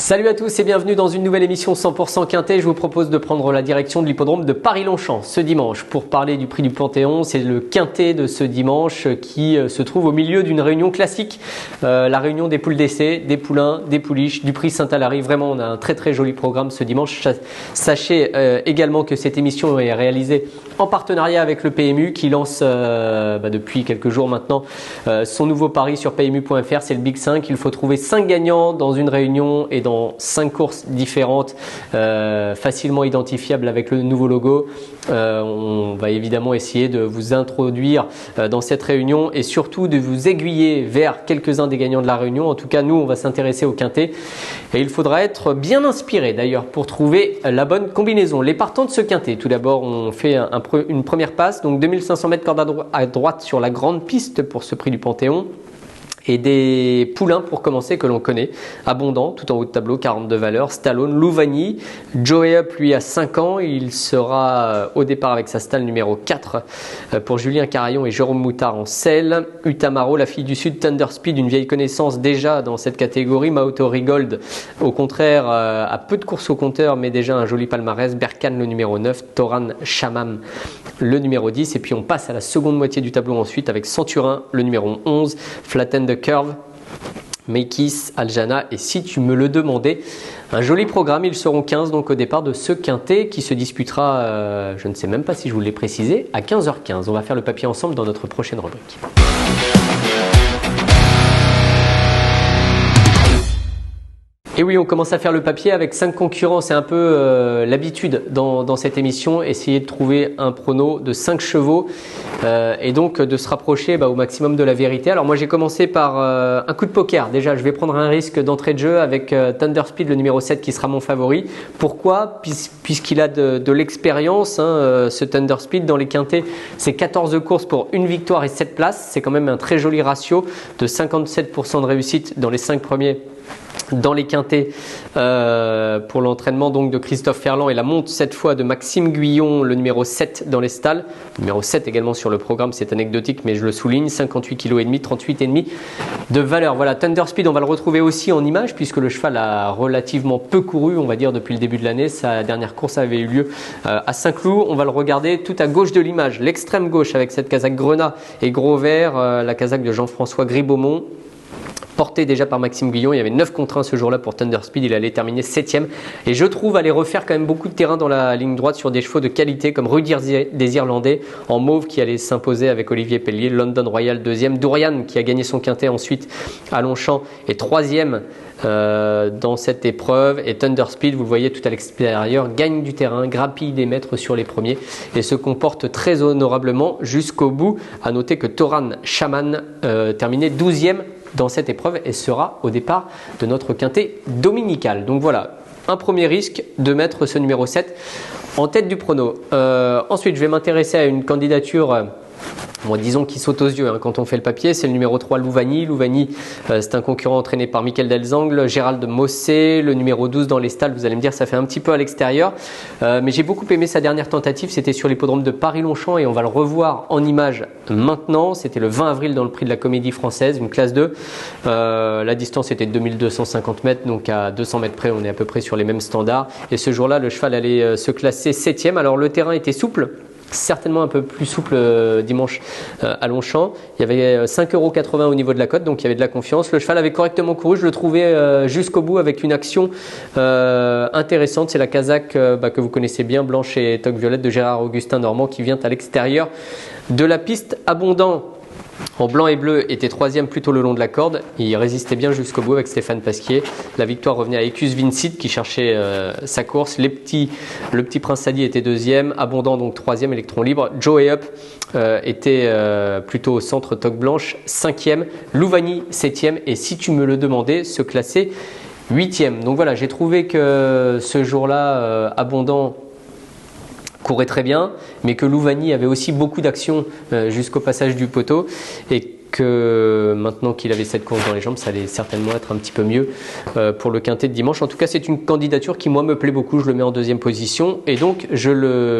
Salut à tous et bienvenue dans une nouvelle émission 100% Quintet. Je vous propose de prendre la direction de l'hippodrome de Paris-Longchamp ce dimanche pour parler du prix du Panthéon. C'est le Quintet de ce dimanche qui se trouve au milieu d'une réunion classique. La réunion des poules d'essai, des poulains, des pouliches, du prix Saint-Alary. Vraiment, on a un très joli programme ce dimanche. Sachez également que cette émission est réalisée en partenariat avec le PMU qui lance depuis quelques jours maintenant son nouveau pari sur PMU.fr. C'est le Big 5. Il faut trouver 5 gagnants dans une réunion et dans 5 courses différentes, facilement identifiables avec le nouveau logo. On va évidemment essayer de vous introduire dans cette réunion et surtout de vous aiguiller vers quelques-uns des gagnants de la réunion. En tout cas, nous, on va s'intéresser au Quintet et il faudra être bien inspiré d'ailleurs pour trouver la bonne combinaison. Les partants de ce Quintet, tout d'abord, on fait une première passe, donc 2500 mètres corde à droite sur la grande piste pour ce prix du Panthéon. Et des poulains pour commencer que l'on connaît, Abondant, tout en haut de tableau, 42 valeurs, Stallone, Louvagny, Joey Up lui a 5 ans, il sera au départ avec sa stalle numéro 4 pour Julien Carayon et Jérôme Moutard en selle, Utamaro, la fille du Sud, Thunder Speed, une vieille connaissance déjà dans cette catégorie, Maoto Rigold au contraire a peu de courses au compteur mais déjà un joli palmarès, Berkane le numéro 9, Toran Shamam le numéro 10 et puis on passe à la seconde moitié du tableau ensuite avec Centurin le numéro 11, Flatten the Curve, Meikis, Aljana et si tu me le demandais, un joli programme. Ils seront 15 donc au départ de ce Quintet qui se disputera, je ne sais même pas si je vous l'ai précisé, à 15h15. On va faire le papier ensemble dans notre prochaine rubrique. Et oui, on commence à faire le papier avec 5 concurrents. C'est un peu l'habitude dans cette émission, essayer de trouver un prono de 5 chevaux et donc de se rapprocher au maximum de la vérité. Alors moi j'ai commencé par un coup de poker. Déjà, je vais prendre un risque d'entrée de jeu avec Thunder Speed, le numéro 7 qui sera mon favori. Pourquoi ? Puisqu'il a de l'expérience, ce Thunder Speed dans les quintets. C'est 14 courses pour une victoire et 7 places. C'est quand même un très joli ratio de 57% de réussite dans les 5 premiers. Dans les quintets pour l'entraînement donc de Christophe Ferland et la monte cette fois de Maxime Guyon, le numéro 7 dans les stalles. Numéro 7 également sur le programme, c'est anecdotique mais je le souligne, 58,5 kg, 38,5 de valeur. Voilà, Thunder Speed, on va le retrouver aussi en image puisque le cheval a relativement peu couru, on va dire depuis le début de l'année. Sa dernière course avait eu lieu à Saint-Cloud. On va le regarder tout à gauche de l'image, l'extrême gauche avec cette casaque grenat et gros vert, la casaque de Jean-François Gribaumont. Porté déjà par Maxime Guyon, il y avait 9 contre 1 ce jour-là pour Thunder Speed, il allait terminer 7ème. Et je trouve aller refaire quand même beaucoup de terrain dans la ligne droite sur des chevaux de qualité comme Rudy des Irlandais en mauve qui allait s'imposer avec Olivier Pellier, London Royal 2ème, Dourian qui a gagné son quintet ensuite à Longchamp et 3ème dans cette épreuve. Et Thunder Speed, vous le voyez tout à l'extérieur, gagne du terrain, grappille des mètres sur les premiers et se comporte très honorablement jusqu'au bout. À noter que Toran Shaman terminait 12ème dans cette épreuve et sera au départ de notre quintet dominical. Donc voilà, un premier risque de mettre ce numéro 7 en tête du prono. Ensuite, je vais m'intéresser à une candidature disons qui saute aux yeux quand on fait le papier, c'est le numéro 3 Louvagny. Louvagny, c'est un concurrent entraîné par Michael Delzangle, Gérald Mossé, le numéro 12 dans les stalles. Vous allez me dire, ça fait un petit peu à l'extérieur, mais j'ai beaucoup aimé sa dernière tentative, c'était sur l'hippodrome de Paris-Longchamp et on va le revoir en image maintenant. C'était le 20 avril dans le prix de la Comédie Française, une classe 2. La distance était de 2250 mètres, donc à 200 mètres près, on est à peu près sur les mêmes standards. Et ce jour-là, le cheval allait se classer 7ème. Alors le terrain était souple, certainement un peu plus souple dimanche à Longchamp. Il y avait 5,80 € au niveau de la cote, donc il y avait de la confiance. Le cheval avait correctement couru, je le trouvais jusqu'au bout avec une action intéressante. C'est la casaque que vous connaissez bien, blanche et toque violette de Gérard Augustin Normand qui vient à l'extérieur de la piste. Abondant en blanc et bleu était 3ème plutôt le long de la corde. Il résistait bien jusqu'au bout avec Stéphane Pasquier. La victoire revenait à Ecus Vincit qui cherchait sa course. Le petit Prince Sadi était 2ème. Abondant donc 3ème, électron libre. Joey Up était plutôt au centre, toque blanche 5ème. Louvagny 7ème et si tu me le demandais, se classer 8ème. Donc voilà, j'ai trouvé que ce jour-là, Abondant courait très bien, mais que Louvagny avait aussi beaucoup d'actions jusqu'au passage du poteau et que maintenant qu'il avait cette course dans les jambes, ça allait certainement être un petit peu mieux pour le quintet de dimanche. En tout cas, c'est une candidature qui, moi, me plaît beaucoup. Je le mets en deuxième position et donc je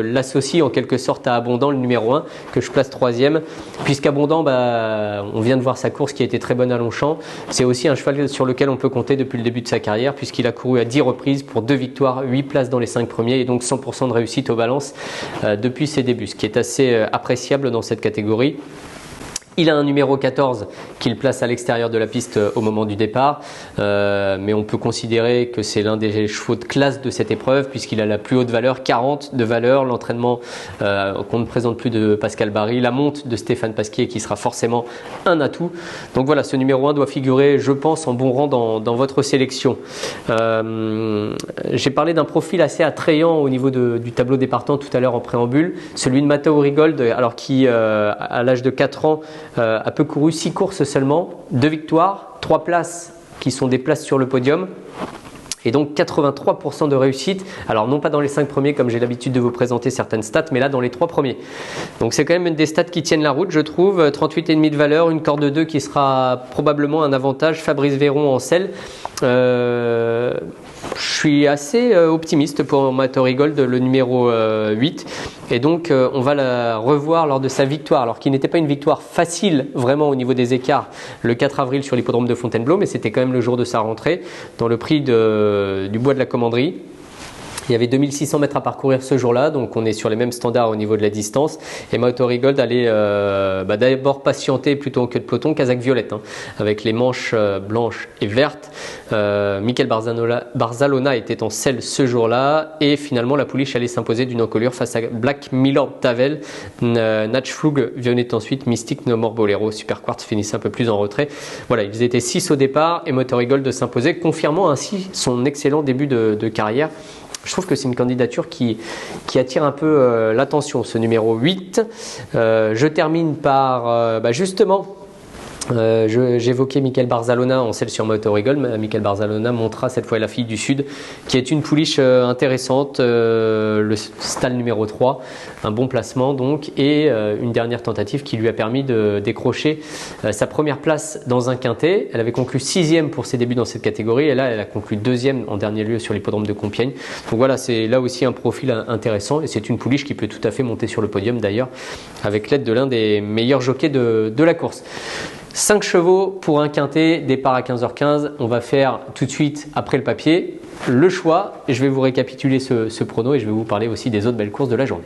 l'associe en quelque sorte à Abondant, le numéro 1, que je place troisième, puisqu'Abondant, on vient de voir sa course qui a été très bonne à Longchamp. C'est aussi un cheval sur lequel on peut compter depuis le début de sa carrière, puisqu'il a couru à 10 reprises pour 2 victoires, 8 places dans les 5 premiers et donc 100% de réussite aux balances depuis ses débuts, ce qui est assez appréciable dans cette catégorie. Il a un numéro 14 qu'il place à l'extérieur de la piste au moment du départ, mais on peut considérer que c'est l'un des chevaux de classe de cette épreuve puisqu'il a la plus haute valeur, 40 de valeur, l'entraînement qu'on ne présente plus de Pascal Barry, la monte de Stéphane Pasquier qui sera forcément un atout. Donc voilà, ce numéro 1 doit figurer, je pense, en bon rang dans votre sélection. J'ai parlé d'un profil assez attrayant au niveau du tableau des partants tout à l'heure en préambule, celui de Matteo Rigold, alors qui à l'âge de 4 ans a peu couru, 6 courses seulement, 2 victoires, 3 places qui sont des places sur le podium et donc 83% de réussite. Alors non pas dans les 5 premiers comme j'ai l'habitude de vous présenter certaines stats, mais là dans les 3 premiers. Donc c'est quand même une des stats qui tiennent la route, je trouve. 38,5 de valeur, une corde 2 qui sera probablement un avantage. Fabrice Véron en selle. Je suis assez optimiste pour Matteo Rigold, le numéro 8. Et donc on va la revoir lors de sa victoire, alors qu'il n'était pas une victoire facile vraiment au niveau des écarts le 4 avril sur l'hippodrome de Fontainebleau, mais c'était quand même le jour de sa rentrée dans le prix du Bois de la Commanderie. Il y avait 2600 mètres à parcourir ce jour-là, donc on est sur les mêmes standards au niveau de la distance. Et Matteo Rigold allait d'abord patienter plutôt que de peloton, casaque violette, avec les manches blanches et vertes. Michael Barzalona était en selle ce jour-là, et finalement la pouliche allait s'imposer d'une encolure face à Black Milord Tavel. Natchflug venait ensuite, Mystic No More Bolero, Super Quartz finissait un peu plus en retrait. Voilà, ils étaient 6 au départ, et Matteo Rigold s'imposait, confirmant ainsi son excellent début de carrière. Je trouve que c'est une candidature qui attire un peu l'attention, ce numéro 8. Je termine par justement, j'évoquais Michael Barzalona en selle sur Matteo Rigold. Michael Barzalona montra cette fois la fille du Sud, qui est une pouliche intéressante, le stall numéro 3, un bon placement donc, et une dernière tentative qui lui a permis de décrocher sa première place dans un quintet. Elle avait conclu 6e pour ses débuts dans cette catégorie, et là elle a conclu 2e en dernier lieu sur l'hippodrome de Compiègne. Donc voilà, c'est là aussi un profil intéressant, et c'est une pouliche qui peut tout à fait monter sur le podium d'ailleurs, avec l'aide de l'un des meilleurs jockeys de la course. 5 chevaux pour un quintet, départ à 15h15. On va faire tout de suite, après le papier, le choix. Et je vais vous récapituler ce prono et je vais vous parler aussi des autres belles courses de la journée.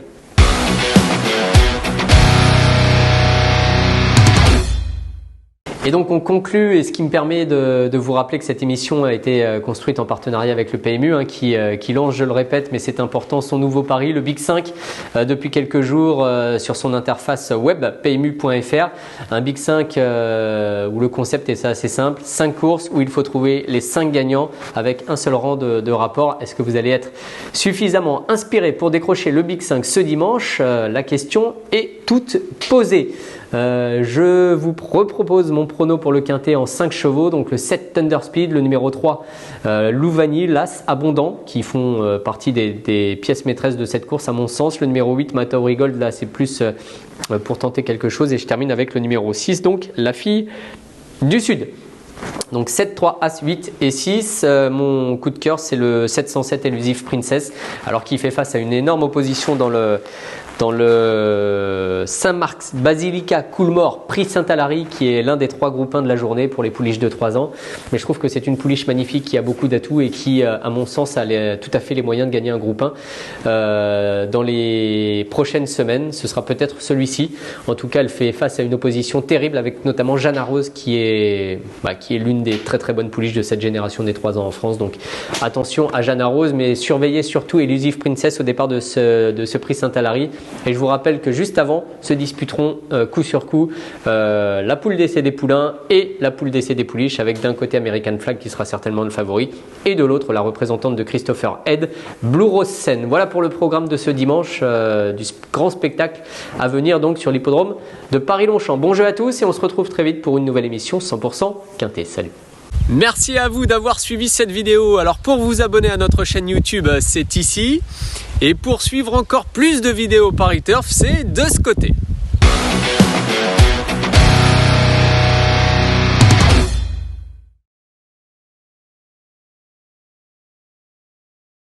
Et donc on conclut, et ce qui me permet de vous rappeler que cette émission a été construite en partenariat avec le PMU, qui lance, je le répète, mais c'est important, son nouveau pari, le Big 5, depuis quelques jours sur son interface web pmu.fr. Un Big 5 où le concept est assez simple, 5 courses où il faut trouver les 5 gagnants avec un seul rang de rapport. Est-ce que vous allez être suffisamment inspiré pour décrocher le Big 5 ce dimanche? La question est toute posée. Je vous repropose mon prono pour le quintet en 5 chevaux, donc le 7 Thunder Speed, le numéro 3 Louvani, l'As Abondant, qui font partie des pièces maîtresses de cette course à mon sens. Le numéro 8 Matteo Rigold, là c'est plus pour tenter quelque chose, et je termine avec le numéro 6, donc la fille du Sud. Donc 7, 3, As, 8 et 6. Mon coup de cœur, c'est le 707 Elusive Princess, alors qu'il fait face à une énorme opposition dans le Saint-Marc's Basilica Coolmore Prix Saint-Alary, qui est l'un des 3 groupes 1 de la journée pour les pouliches de 3 ans. Mais je trouve que c'est une pouliche magnifique qui a beaucoup d'atouts et qui, à mon sens, a tout à fait les moyens de gagner un groupe 1 dans les prochaines semaines. Ce sera peut-être celui-ci. En tout cas, elle fait face à une opposition terrible avec notamment Jeanne Arose qui est l'une des très très bonnes pouliches de cette génération des 3 ans en France. Donc attention à Jeanne Arose, mais surveillez surtout Elusive Princess au départ de ce Prix Saint-Alary. Et je vous rappelle que juste avant se disputeront coup sur coup la poule d'essai des poulains et la poule d'essai des pouliches, avec d'un côté American Flag qui sera certainement le favori et de l'autre la représentante de Christopher Head, Blue Rose Sen. Voilà pour le programme de ce dimanche du grand spectacle à venir donc sur l'hippodrome de Paris-Longchamp. Bon jeu à tous et on se retrouve très vite pour une nouvelle émission 100% Quintet. Salut! Merci à vous d'avoir suivi cette vidéo. Alors pour vous abonner à notre chaîne YouTube, c'est ici. Et pour suivre encore plus de vidéos Paris Turf, c'est de ce côté.